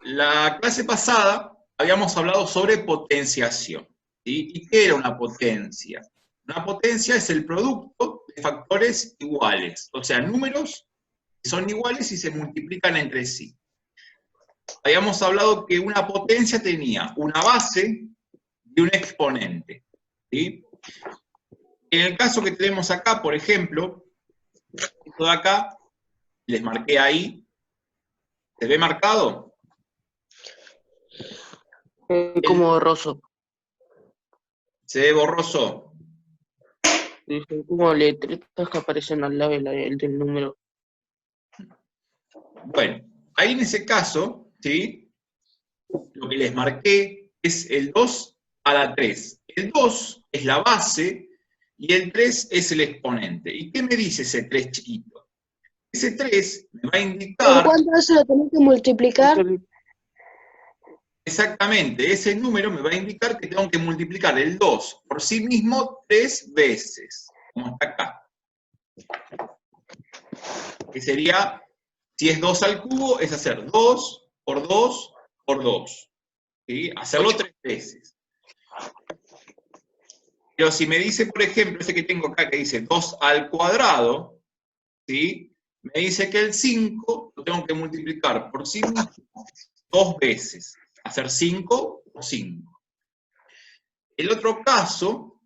La clase pasada habíamos hablado sobre potenciación, ¿sí? ¿Y qué era una potencia? Una potencia es el producto de factores iguales, o sea, números que son iguales y se multiplican entre sí. Habíamos hablado que una potencia tenía una base y un exponente, ¿sí? En el caso que tenemos acá, por ejemplo, esto de acá, les marqué ahí, ¿se ve marcado? Como borroso. ¿Se ve borroso? Son como letritas que aparecen al lado del número. Bueno, ahí en ese caso, ¿sí? Lo que les marqué es el 2 a la 3. El 2 es la base y el 3 es el exponente. ¿Y qué me dice ese 3 chiquito? Ese 3 me va a ¿Con indicar cuánto se lo tenés que multiplicar? exactamente, ese número me va a indicar que tengo que multiplicar el 2 por sí mismo 3 veces, como está acá. Que sería, si es 2 al cubo, es hacer 2 por 2 por 2. ¿Sí? Hacerlo 3 veces. Pero si me dice, por ejemplo, ese que tengo acá que dice 2 al cuadrado, ¿sí? Me dice que el 5 lo tengo que multiplicar por sí mismo 2 veces. Hacer 5 por 5. El otro caso,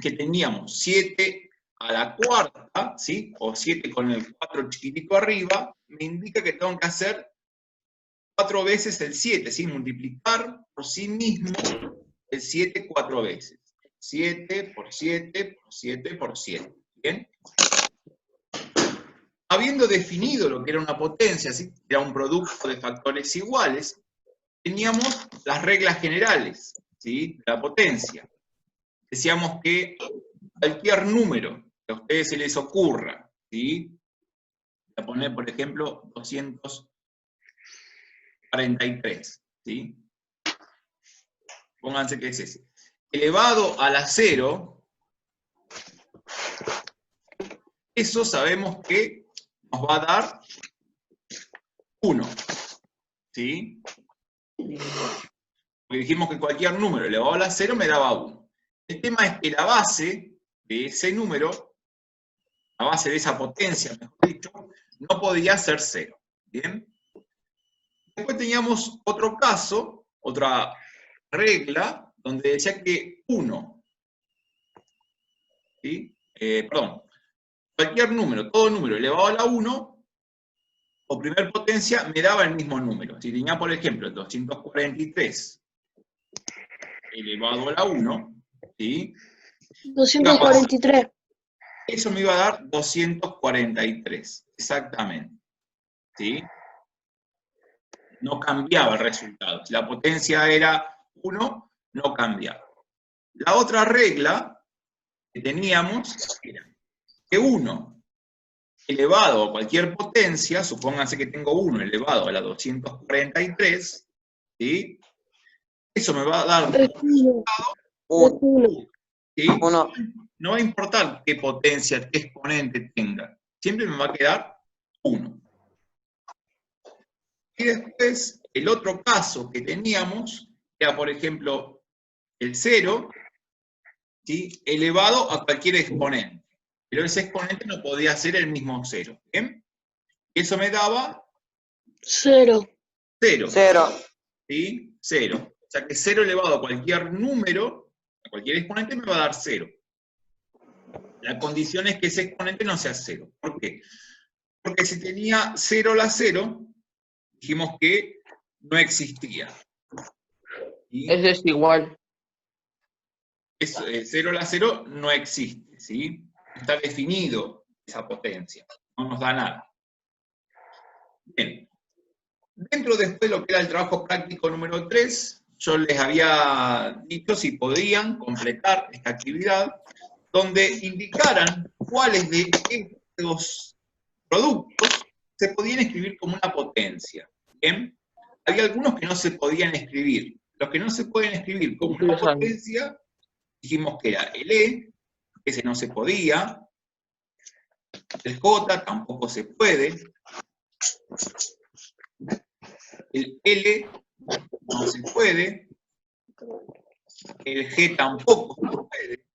que teníamos 7 a la cuarta, ¿sí? O 7 con el 4 chiquitito arriba, me indica que tengo que hacer 4 veces el 7, ¿sí? Multiplicar por sí mismo el 7 4 veces. 7 por 7 por 7 por 7. ¿Bien? Habiendo definido lo que era una potencia, ¿sí? Era un producto de factores iguales, teníamos las reglas generales, ¿sí? De la potencia. Decíamos que cualquier número que a ustedes se les ocurra, ¿sí? Voy a poner, por ejemplo, 243, ¿sí? Pónganse que es ese. Elevado a la 0, eso sabemos que nos va a dar 1, ¿sí? Porque dijimos que cualquier número elevado a la 0 me daba 1. El tema es que la base de ese número, la base de esa potencia, mejor dicho, no podía ser 0. ¿Bien? Después teníamos otro caso, otra regla, donde decía que 1, ¿sí? Cualquier número, todo número elevado a la 1, o primer potencia, me daba el mismo número. Si tenía, por ejemplo, 243 elevado a la 1, ¿sí? 243. Eso me iba a dar 243, exactamente. ¿Sí? No cambiaba el resultado. Si la potencia era 1, no cambiaba. La otra regla que teníamos era que 1 elevado a cualquier potencia, supónganse que tengo 1 elevado a la 243, ¿sí? Eso me va a dar Es uno. Es 1. ¿sí? No va a importar qué potencia, qué exponente tenga. Siempre me va a quedar 1. Y después, el otro caso que teníamos era, por ejemplo, el 0, ¿sí? Elevado a cualquier exponente. Pero ese exponente no podía ser el mismo 0. ¿Bien? Y eso me daba 0. 0. 0. ¿Sí? 0. O sea que 0 elevado a cualquier número, a cualquier exponente, me va a dar 0. La condición es que ese exponente no sea 0. ¿Por qué? Porque si tenía 0 a la 0, dijimos que no existía. ¿Sí? Es desigual. 0 a la 0 no existe, ¿sí? No está definido esa potencia, no nos da nada. Bien. Dentro después de lo que era el trabajo práctico número 3, yo les había dicho si podían completar esta actividad, donde indicaran cuáles de estos productos se podían escribir como una potencia. ¿Bien? Había algunos que no se podían escribir. Los que no se pueden escribir como una potencia, dijimos que era el E, ese no se podía, el J tampoco se puede, El L no se puede. El G tampoco se puede.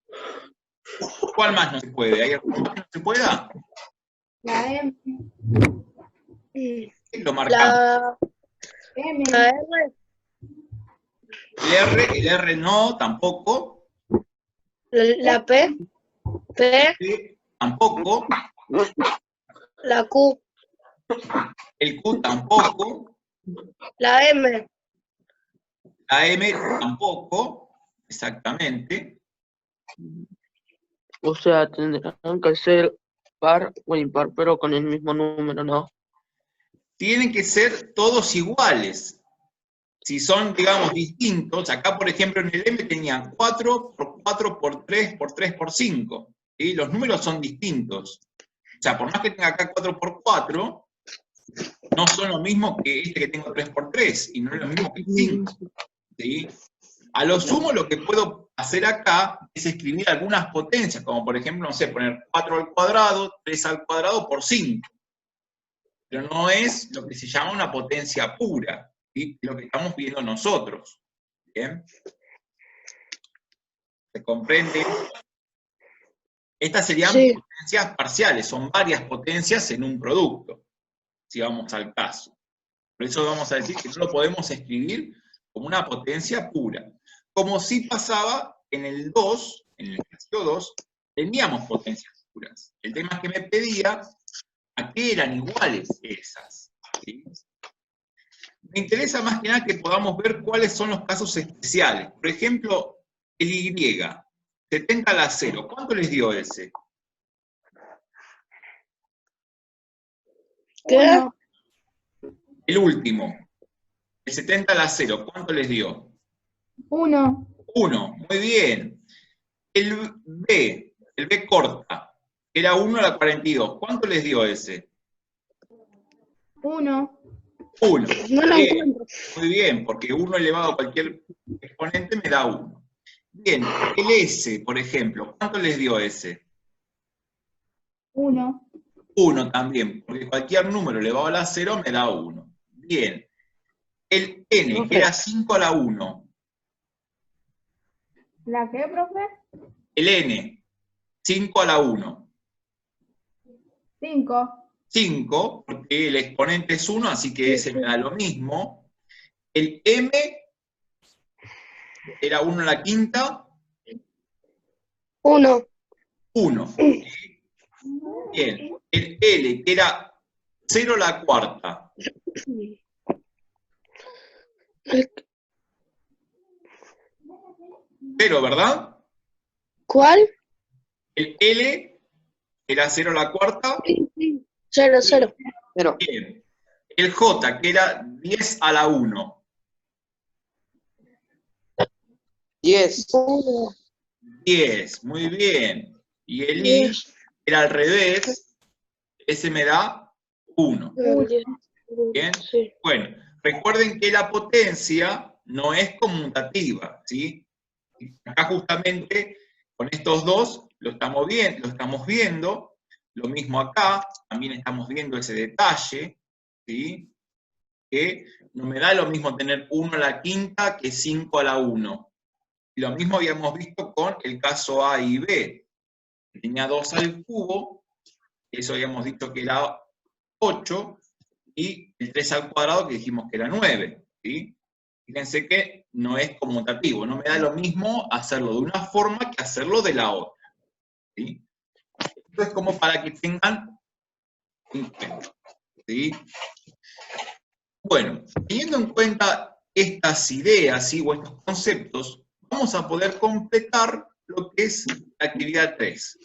¿Cuál más no se puede? ¿Hay algo más que no se pueda? La M. Lo marcamos. La M. R. El R no, tampoco. La P. P. El tampoco. La Q. El Q tampoco. La M. La M tampoco. Exactamente. O sea, tendrán que ser par o impar, pero con el mismo número, ¿no? Tienen que ser todos iguales. Si son, digamos, distintos, acá por ejemplo en el M tenía 4 por 4 por 3 por 3 por 5. ¿Sí? Los números son distintos. O sea, por más que tenga acá 4 por 4, no son lo mismo que este que tengo 3 por 3, y no es lo mismo que el 5. ¿Sí? A lo sumo lo que puedo hacer acá es escribir algunas potencias, como por ejemplo, no sé, poner 4 al cuadrado, 3 al cuadrado por 5. Pero no es lo que se llama una potencia pura, ¿sí? Lo que estamos viendo nosotros. ¿Bien? ¿Se comprende? Estas serían Sí. potencias parciales, son varias potencias en un producto, si vamos al caso. Por eso vamos a decir que no lo podemos escribir como una potencia pura. Como sí pasaba en el 2, en el ejercicio 2, teníamos potencias puras. El tema es que me pedía a qué eran iguales esas. ¿Sí? Me interesa más que nada que podamos ver cuáles son los casos especiales. Por ejemplo, el Y, 70 a la 0. ¿Cuánto les dio ese? ¿Qué? 1. El último, el 70 a la 0. ¿Cuánto les dio? 1. 1. Muy bien. El B corta, era 1 a la 42. ¿Cuánto les dio ese? 1. 1. No lo Bien, encuentro. muy bien, porque 1 elevado a cualquier exponente me da 1. Bien, el S, por ejemplo, ¿cuánto les dio ese? 1. 1 también, porque cualquier número elevado a la 0 me da 1. Bien. El N, que era 5 a la 1. ¿La qué, profe? El N, 5 a la 1. 5. 5, porque el exponente es 1, así que ese me da lo mismo. El M era 1 a la quinta, 1. 1. Bien. El L, que era 0 a la cuarta. 0, ¿verdad? ¿Cuál? El L era 0 a la cuarta. 0, 0. Pero, Bien. El J, que era 10 a la 1. 10. 1. 10, muy bien. Y el I era al revés, ese me da 1. Bien. Sí. Bueno, recuerden que la potencia no es conmutativa, ¿sí? Acá justamente con estos dos lo estamos viendo, lo mismo acá, también estamos viendo ese detalle, ¿sí? Que no me da lo mismo tener 1 a la quinta que 5 a la 1. Y lo mismo habíamos visto con el caso A y B. Tenía 2 al cubo, eso habíamos dicho que era 8, y el 3 al cuadrado que dijimos que era 9. ¿Sí? Fíjense que no es conmutativo, no me da lo mismo hacerlo de una forma que hacerlo de la otra. ¿Sí? Esto es como para que tengan en cuenta. ¿Sí? Bueno, teniendo en cuenta estas ideas, ¿sí? O estos conceptos, vamos a poder completar lo que es la actividad 3.